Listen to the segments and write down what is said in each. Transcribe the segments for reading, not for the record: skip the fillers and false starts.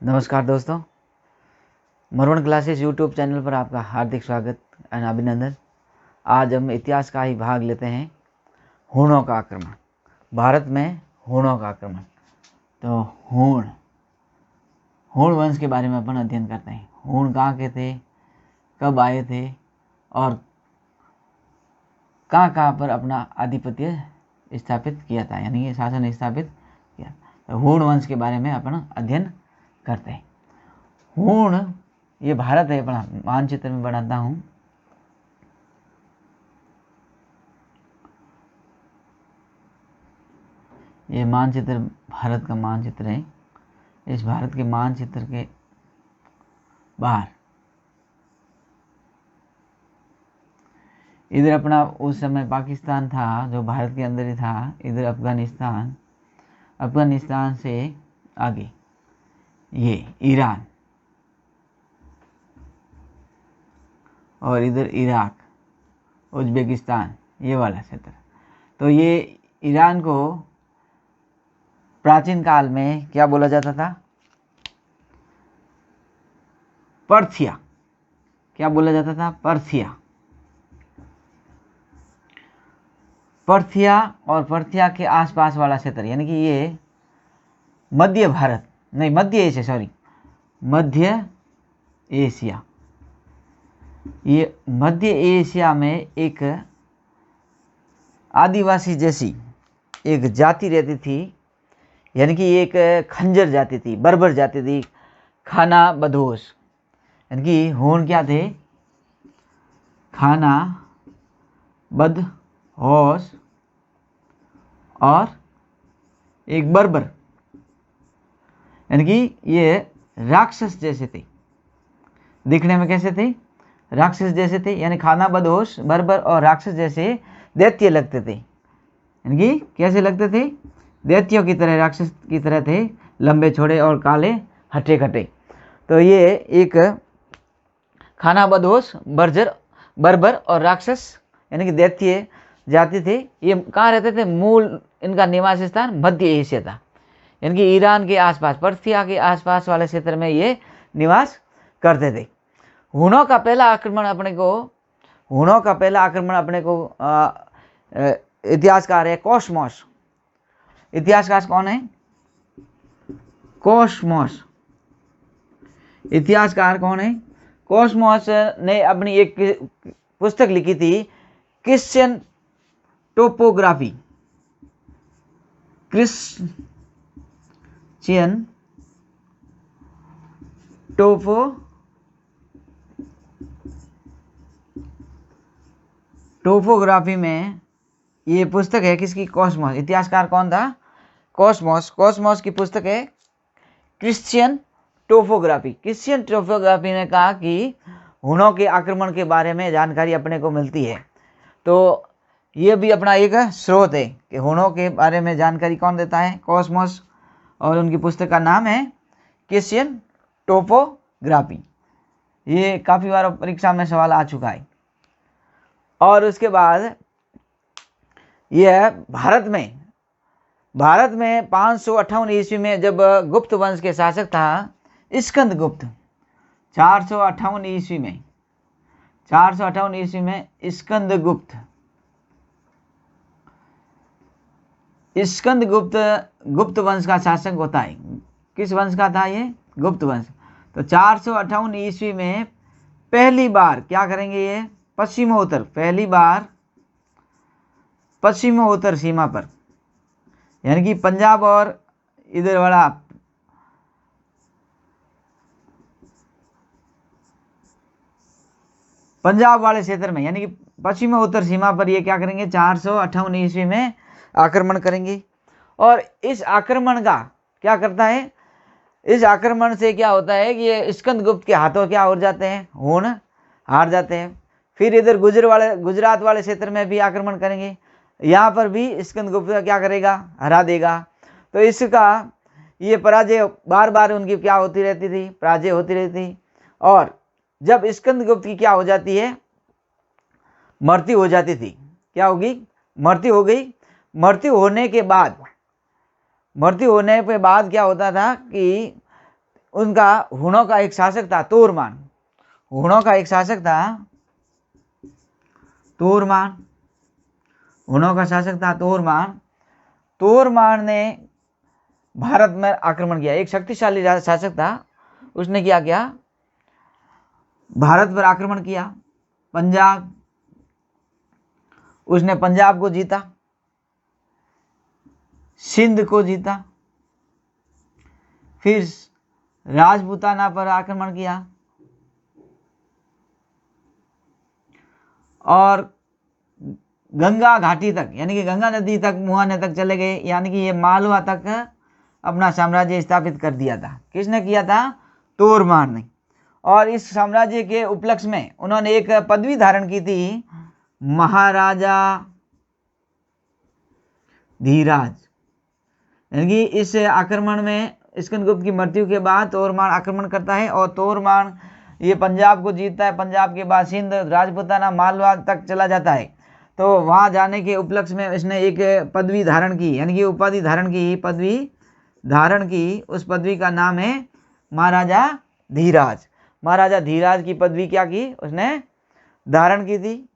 नमस्कार दोस्तों, मरवन classes YouTube channel पर आपका हार्दिक स्वागत एंड अभिनंदन। आज हम इतिहास का ही भाग लेते हैं, हूणों का आक्रमण। भारत में हूणों का आक्रमण। तो हूण वंश के बारे में अपन अध्ययन करते हैं। हूण कहाँ के थे, कब आए थे और कहाँ पर अपना आधिपत्य स्थापित किया था, यानी कि शासन स्थापित किया। तो हूण वंश के बारे में अपन अध्ययन करते हैं। हूण ये भारत है, अपना मानचित्र में बनाता हूँ। ये मानचित्र भारत का मानचित्र है। इस भारत के मानचित्र के बाहर इधर अपना उस समय पाकिस्तान था, जो भारत के अंदर ही था। इधर अफगानिस्तान से आगे ये ईरान, और इधर इराक, उज्बेकिस्तान, ये वाला क्षेत्र। तो ये ईरान को प्राचीन काल में क्या बोला जाता था? पर्थिया। क्या बोला जाता था? पर्थिया। पर्थिया और पर्थिया के आसपास वाला क्षेत्र, यानी कि ये मध्य एशिया। ये मध्य एशिया में एक आदिवासी जैसी एक जाति रहती थी, यानी कि एक खंजर जाति थी, बर्बर जाति थी, खाना बदोश। यानी कि हूण क्या थे? खाना बदहोश और एक बर्बर, यानी कि ये राक्षस जैसे थे। दिखने में कैसे थे? राक्षस जैसे थे, यानी खाना बदहोश, बर्बर और राक्षस जैसे दैत्य लगते थे। यानी कि कैसे लगते थे? दैत्यों की तरह, राक्षस की तरह थे, लंबे छोड़े और काले हटे कटे। तो ये एक खाना बदहोश, बर्बर और राक्षस यानी कि दैत्य जाति थे। ये कहाँ रहते थे? मूल इनका निवास स्थान मध्य एशिया था, यानी कि ईरान के आसपास, पर्थिया के आसपास वाले क्षेत्र में ये निवास करते थे। हूणों का पहला आक्रमण अपने को इतिहासकार है कोसमोस। इतिहासकार कौन है? कोसमोस। इतिहासकार कौन है? कोसमोस ने अपनी एक पुस्तक लिखी थी, क्रिश्चियन टोपोग्राफी। क्रिश्चियन टोपोग्राफी में ये पुस्तक है किसकी? कोसमोस। इतिहासकार कौन था? कोसमोस। कोसमोस की पुस्तक है क्रिश्चियन टोपोग्राफी। क्रिश्चियन टोपोग्राफी ने कहा कि हूणों के आक्रमण के बारे में जानकारी अपने को मिलती है। तो ये भी अपना एक स्रोत है कि हूणों के बारे में जानकारी कौन देता है? कोसमोस। और उनकी पुस्तक का नाम है क्रिश्चियन टोपोग्राफी। ये काफ़ी बार परीक्षा में सवाल आ चुका है। और उसके बाद यह भारत में 558 ईस्वी में जब गुप्त वंश के शासक था स्कंदगुप्त, 458 ईस्वी में स्कंदगुप्त गुप्त वंश का शासक होता है। किस वंश का था ये? गुप्त वंश। तो 458 ईस्वी में पहली बार क्या करेंगे? ये पश्चिमोत्तर सीमा पर, यानी कि पंजाब और इधर वाला पंजाब वाले क्षेत्र में, यानी कि पश्चिमोत्तर सीमा पर ये क्या करेंगे? 458 ईस्वी में आक्रमण करेंगे। और इस आक्रमण का क्या करता है? इस आक्रमण से क्या होता है कि ये स्कंदगुप्त के हाथों क्या हो जाते हैं? हूण हार जाते हैं। फिर इधर गुजरात वाले क्षेत्र में भी आक्रमण करेंगे। यहाँ पर भी स्कंदगुप्त क्या करेगा? हरा देगा। तो इसका ये पराजय बार बार उनकी क्या होती रहती थी? पराजय होती रहती थी। और जब स्कंदगुप्त की क्या हो जाती है? मृत्यु हो जाती थी। क्या होगी? मृत्यु हो गई। मृत्यु होने के बाद क्या होता था कि उनका हुणों का एक शासक था तोरमान। हुणों का एक शासक था तोरमान। हुणों का शासक था तोरमान। तोरमान ने भारत में आक्रमण किया। एक शक्तिशाली शासक था, उसने क्या किया, भारत पर आक्रमण किया। पंजाब, उसने पंजाब को जीता, सिंध को जीता, फिर राजपूताना पर आक्रमण किया और गंगा घाटी तक, यानी कि गंगा नदी तक, मुहाने तक चले गए, यानी कि ये मालवा तक अपना साम्राज्य स्थापित कर दिया था। किसने किया था? तोरमान ने। और इस साम्राज्य के उपलक्ष्य में उन्होंने एक पदवी धारण की थी, महाराजा धीराज। यानी कि इस आक्रमण में स्कंदगुप्त की मृत्यु के बाद तोरमान आक्रमण करता है और तोरमान ये पंजाब को जीतता है। पंजाब के बाद सिंध, राजपूताना, मालवा तक चला जाता है। तो वहां जाने के उपलक्ष्य में इसने एक पदवी धारण की, यानी कि उपाधि धारण की, पदवी धारण की। उस पदवी का नाम है महाराजा धीराज। महाराजा धीराज की पदवी क्या की? उसने धारण की थी।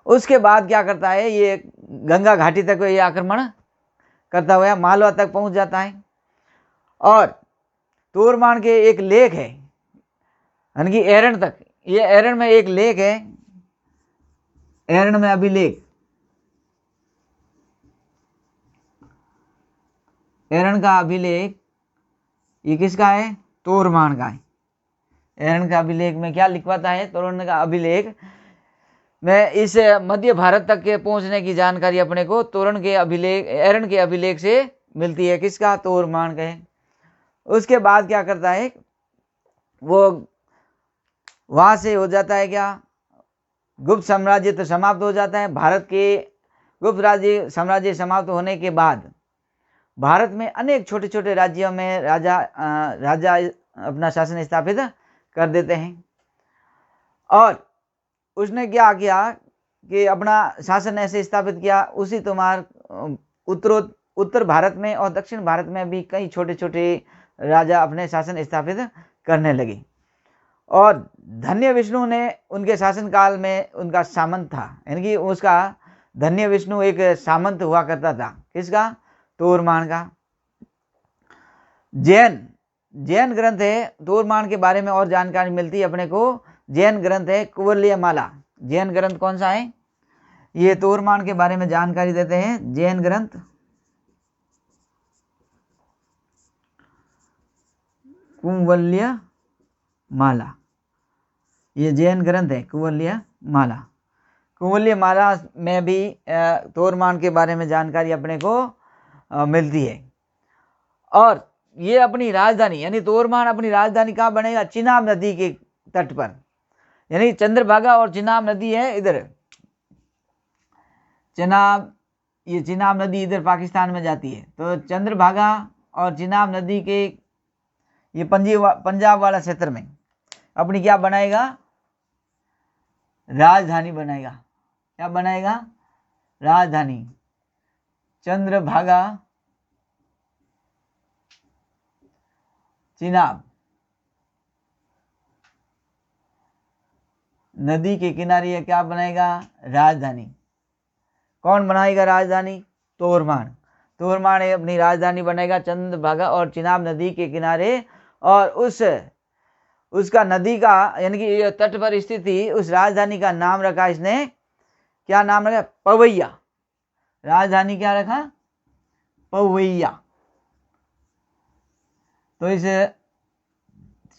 उसके बाद क्या करता है, ये गंगा घाटी तक ये आक्रमण करता हुआ मालवा तक पहुंच जाता है। और तोरमान के एक लेक है, यानी कि एरण तक, ये एरण में एक लेक है, एरण में अभिलेख। एरण का अभिलेख ये किसका है? तोरमान का है। एरण का अभिलेख में क्या लिखवाता है? तोरमान का अभिलेख में इस मध्य भारत तक के पहुंचने की जानकारी अपने को तोरण के अभिलेख, एरण के अभिलेख से मिलती है। किसका? तोरमान का है। उसके बाद क्या करता है वो, वहां से हो जाता है क्या, गुप्त साम्राज्य तो समाप्त हो जाता है। भारत के गुप्त साम्राज्य समाप्त होने के बाद भारत में अनेक छोटे छोटे राज्यों में राजा अपना शासन स्थापित कर देते हैं। और उसने क्या किया कि अपना शासन ऐसे स्थापित किया, उसी तुम्हार उत्तर भारत में और दक्षिण भारत में भी कई छोटे छोटे राजा अपने शासन स्थापित करने लगे। और धन्य विष्णु ने उनके शासनकाल में उनका सामंत था, यानी कि उसका धन्य विष्णु एक सामंत हुआ करता था। किसका? तोरमान का। जैन ग्रंथ है तोरमान के बारे में और जानकारी मिलती है अपने को। जैन ग्रंथ है कुवलयमाला। जैन ग्रंथ कौन सा है? ये तोरमान के बारे में जानकारी देते हैं। जैन ग्रंथ कुवलयमाला, ये जैन ग्रंथ है कुवलयमाला। कुवलयमाला में भी तोरमान के बारे में जानकारी अपने को मिलती है। और ये अपनी राजधानी, यानी तोरमान अपनी राजधानी कहाँ बनेगा? चिनाब नदी के तट पर, यानी चंद्रभागा और चिनाब नदी है इधर। ये चिनाब नदी इधर पाकिस्तान में जाती है। तो चंद्रभागा और चिनाब नदी के ये पंजाब वाला क्षेत्र में अपनी क्या बनाएगा? राजधानी बनाएगा। क्या बनाएगा? राजधानी। चंद्रभागा चिनाब नदी के किनारे ये क्या बनाएगा? राजधानी। कौन बनाएगा राजधानी? तोरमान। तोरमान अपनी राजधानी बनेगा चंद्रभागा और चिनाब नदी के किनारे। और उसका नदी का, यानी कि ये तट पर स्थित थी, उस राजधानी का नाम रखा इसने, क्या नाम रखा? पवैया। राजधानी क्या रखा? पवैया। तो इस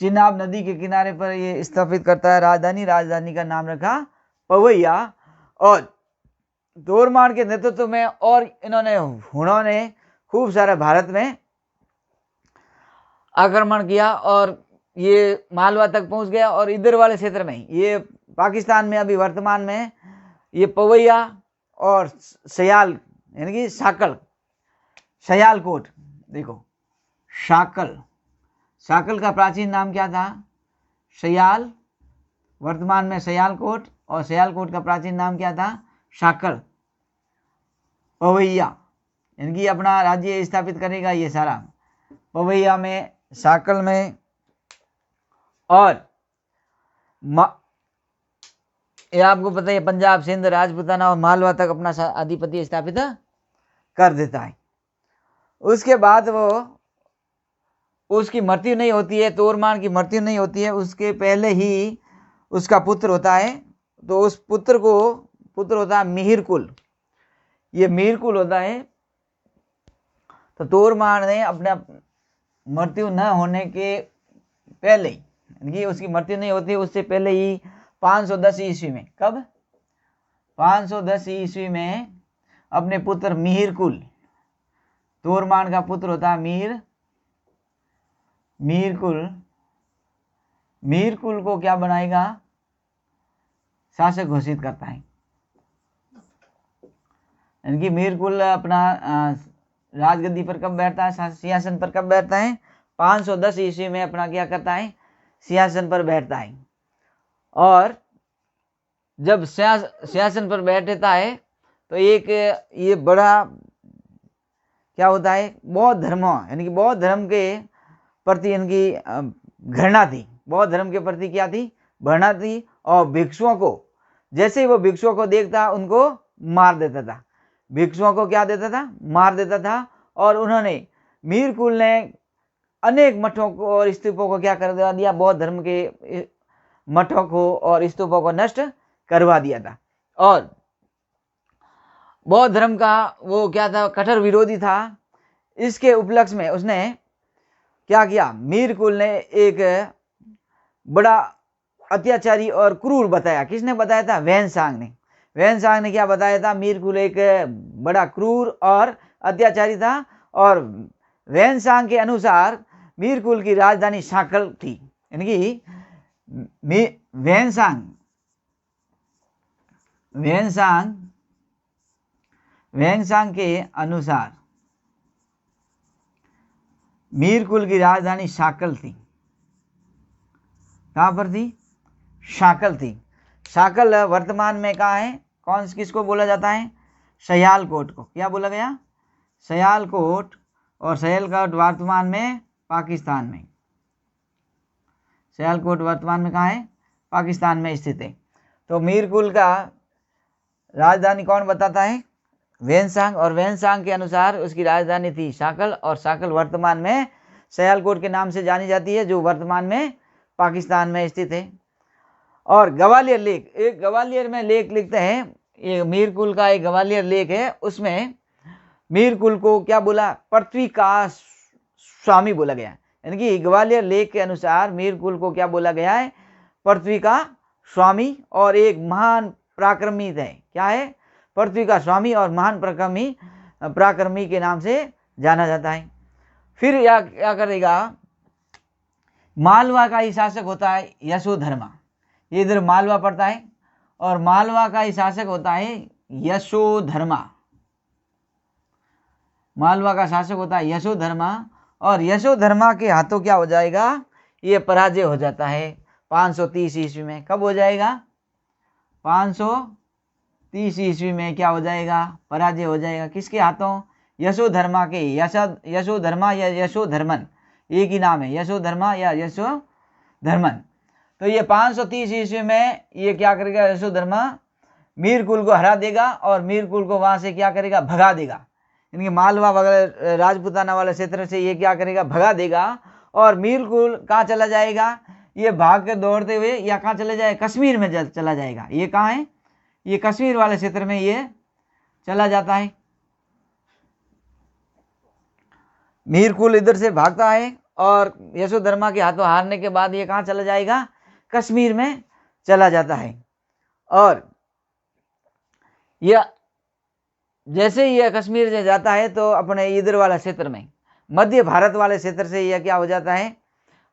चिनाब नदी के किनारे पर ये स्थापित करता है राजधानी। राजधानी का नाम रखा पवैया। और तोरमान के नेतृत्व में और हुणों ने खूब सारा भारत में आक्रमण किया और ये मालवा तक पहुंच गया। और इधर वाले क्षेत्र में, ये पाकिस्तान में अभी वर्तमान में ये पवैया और सयाल, यानी कि सयालकोट, देखो शाकल का प्राचीन नाम क्या था? सयाल। वर्तमान में सयालकोट, और सयालकोट का प्राचीन नाम क्या था? शाकल। पवैया, यानी कि अपना राज्य स्थापित करेगा ये सारा। पवैया में शाकल में, और ये आपको पता है पंजाब, सिंध, राजपूताना और मालवा तक अपना आधिपत्य स्थापित कर देता है। उसके बाद वो उसकी मृत्यु नहीं होती है, तोरमान की मृत्यु नहीं होती है, उसके पहले ही उसका पुत्र होता है। तो उस पुत्र होता है मिहिरकुल। ये मिहिरकुल होता है। तो तोरमान ने अपना मृत्यु न होने के पहले, यानी उसकी मृत्यु नहीं होती उससे पहले ही 510 ईस्वी में, कब 510 ईस्वी में अपने पुत्र मिहिरकुल, तोरमान का पुत्र होता है मिहिरकुल को क्या बनाएगा, शासक घोषित करता है। यानी कि मिहिरकुल अपना राजगद्दी पर कब बैठता है, सिंहासन पर कब बैठता है, 510 ईस्वी में अपना क्या करता है, सिंहासन पर बैठता है। और जब सिंहासन पर बैठता है तो एक ये बड़ा क्या होता है, बौद्ध धर्म, यानी कि बौद्ध धर्म के प्रति इनकी घृणा थी, बौद्ध धर्म के प्रति क्या थी, घृणा थी। और भिक्षुओं को, जैसे ही वो भिक्षुओं को देखता उनको मार देता था, भिक्षुओं को क्या देता था, मार देता था। और उन्होंने, मिहिरकुल ने अनेक मठों को और स्तूपों को क्या कर दिया, बौद्ध धर्म के मठों को और स्तूपों को नष्ट करवा दिया था। और बौद्ध धर्म का वो क्या था, कट्टर विरोधी था। इसके उपलक्ष्य में उसने क्या किया, मिहिरकुल ने एक बड़ा अत्याचारी और क्रूर बताया। किसने बताया था, वैनसांग ने। वैनसांग ने क्या बताया था, मिहिरकुल एक बड़ा क्रूर और अत्याचारी था। और वैनसांग के अनुसार मिहिरकुल की राजधानी शाकल थी। यानी कि वैनसांग के अनुसार मिहिरकुल की राजधानी शाकल थी। कहां पर थी, शाकल थी। शाकल वर्तमान में कहाँ है, किसको बोला जाता है, सयालकोट को। क्या बोला गया, सयालकोट। और सयालकोट वर्तमान में पाकिस्तान में, सयालकोट वर्तमान में कहाँ है, पाकिस्तान में स्थित है। तो मिहिरकुल का राजधानी कौन बताता है, वैनसांग। और वैनसांग के अनुसार उसकी राजधानी थी शाकल, और शाकल वर्तमान में सयालकोट के नाम से जानी जाती है, जो वर्तमान में पाकिस्तान में स्थित है। और ग्वालियर लेक, एक ग्वालियर में लेख लिखते हैं, ये मिहिरकुल का एक ग्वालियर लेख है, उसमें मिहिरकुल को क्या बोला, पृथ्वी का स्वामी बोला गया। यानी कि ग्वालियर लेख के अनुसार मिहिरकुल को क्या बोला गया है, पृथ्वी का स्वामी और एक महान पराक्रमी है। क्या है, पृथ्वी का स्वामी और महान पराक्रमी के नाम से जाना जाता है। फिर क्या करेगा, मालवा का ही शासक होता है यशोधर्मा। ये इधर मालवा पड़ता है, और मालवा का ही शासक होता है यशोधर्मा। मालवा का शासक होता है यशोधर्मा। और यशोधर्मा के हाथों क्या हो जाएगा, ये पराजय हो जाता है 530 ईस्वी में। कब हो जाएगा, 530 ईस्वी में क्या हो जाएगा, पराजय हो जाएगा। किसके हाथों, यशोधर्मा के। यशोधर्मा या यशोधर्मन एक ही नाम है, यशोधर्मा या यशोधर्मन। तो ये 530 ईस्वी में ये क्या करेगा, यशोधर्मा मिहिरकुल को हरा देगा और मिहिरकुल को वहां से क्या करेगा, भगा देगा। इनके मालवा वगैरह राजपूताना वाले क्षेत्र से ये क्या करेगा, भगा देगा। और मिहिरकुल कहाँ चला जाएगा, ये भाग कर दौड़ते हुए या कहाँ चले जाएगा, कश्मीर में चला जाएगा। ये कहाँ है, ये कश्मीर वाले क्षेत्र में ये चला जाता है। मिहिरकुल इधर से भागता है और यशोधर्मा के हाथों हारने के बाद ये कहाँ चला जाएगा, कश्मीर में चला जाता है। और यह जैसे ही यह कश्मीर से जाता है तो अपने इधर वाला क्षेत्र में, मध्य भारत वाले क्षेत्र से यह क्या हो जाता है,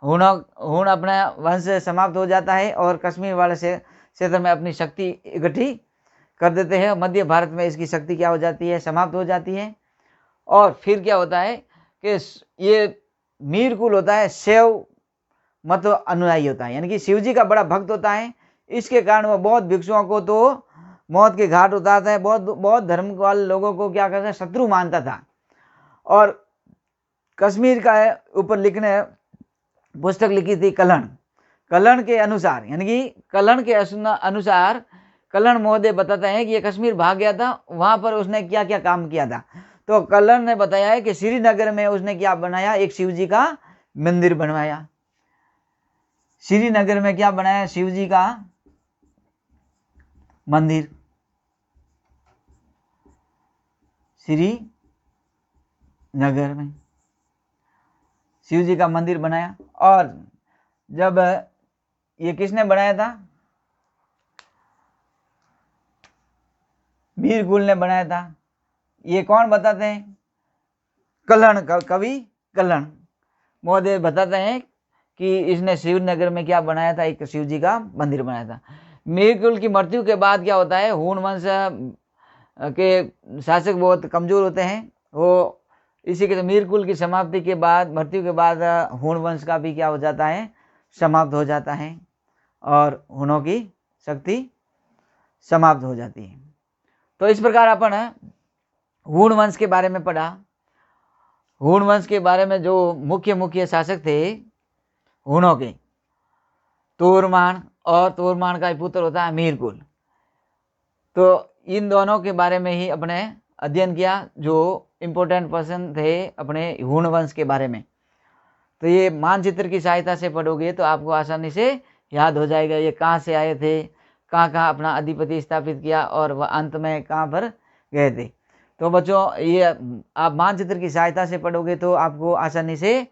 हुण अपना वंश समाप्त हो जाता है और कश्मीर वाले क्षेत्र में अपनी शक्ति इकट्ठी कर देते हैं। मध्य भारत में इसकी शक्ति क्या हो जाती है, समाप्त हो जाती है। और फिर क्या होता है कि ये मिहिरकुल होता है शैव मत अनुयायी होता है, यानी कि शिव जी का बड़ा भक्त होता है। इसके कारण वह बौद्ध भिक्षुओं को तो मौत के घाट उतारता है, बौद्ध धर्म वाले लोगों को क्या करता है, शत्रु मानता था। और कश्मीर का ऊपर लिखने पुस्तक लिखी थी कलण। कलण के अनुसार, यानी कि कलण के अनुसार कलण महोदय बताते हैं कि ये कश्मीर भाग गया था, वहां पर उसने क्या क्या काम किया था। तो कलण ने बताया है कि श्रीनगर में उसने क्या बनाया, एक शिव जी का मंदिर बनवाया। श्रीनगर में क्या बनाया, शिव जी का मंदिर, श्रीनगर में शिव जी का मंदिर बनाया। और जब ये किसने बनाया था, मीरकुल ने बनाया था। ये कौन बताते हैं, कलण, कवि कलण महोदय बताते हैं कि इसने श्रीनगर में क्या बनाया था, एक शिव जी का मंदिर बनाया था। मीरकुल की मृत्यु के बाद क्या होता है, हूण वंश के शासक बहुत कमजोर होते हैं, वो इसी के मीरकुल की समाप्ति के बाद, मृत्यु के बाद हूण वंश का भी क्या हो जाता है, समाप्त हो जाता है और हूणों की शक्ति समाप्त हो जाती है। तो इस प्रकार अपन हूण वंश के बारे में पढ़ा। हूण वंश के बारे में जो मुख्य शासक थे हूणों के, तोरमान, और तोरमान का पुत्र होता है मीरकुल। तो इन दोनों के बारे में ही अपने अध्ययन किया, जो इम्पोर्टेंट पर्सन थे अपने हूण वंश के बारे में। तो ये मानचित्र की सहायता से पढ़ोगे तो आपको आसानी से याद हो जाएगा, ये कहाँ से आए थे, कहाँ कहाँ अपना अधिपति स्थापित किया और वह अंत में कहाँ पर गए थे। तो बच्चों, ये आप मानचित्र की सहायता से पढ़ोगे तो आपको आसानी से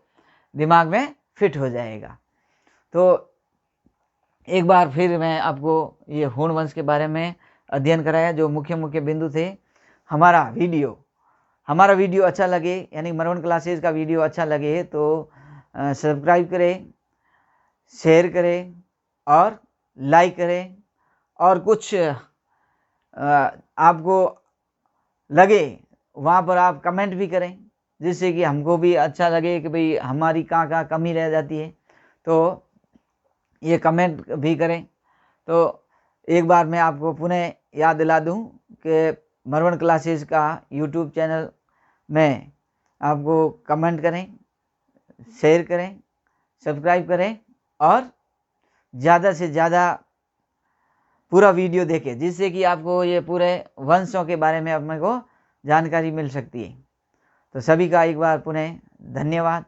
दिमाग में फिट हो जाएगा। तो एक बार फिर मैं आपको ये हूण वंश के बारे में अध्ययन कराया, जो मुख्य बिंदु थे। हमारा वीडियो अच्छा लगे, यानी मरवन क्लासेस का वीडियो अच्छा लगे तो सब्सक्राइब करें, शेयर करें और लाइक करें, और कुछ आपको लगे वहाँ पर आप कमेंट भी करें, जिससे कि हमको भी अच्छा लगे कि भाई हमारी कहाँ कहाँ कमी रह जाती है, तो ये कमेंट भी करें। तो एक बार मैं आपको पुनः याद दिला दूं कि मरवन क्लासेस का यूट्यूब चैनल में आपको कमेंट करें, शेयर करें, सब्सक्राइब करें और ज़्यादा से ज़्यादा पूरा वीडियो देखें, जिससे कि आपको ये पूरे वंशों के बारे में अपने को जानकारी मिल सकती है। तो सभी का एक बार पुनः धन्यवाद।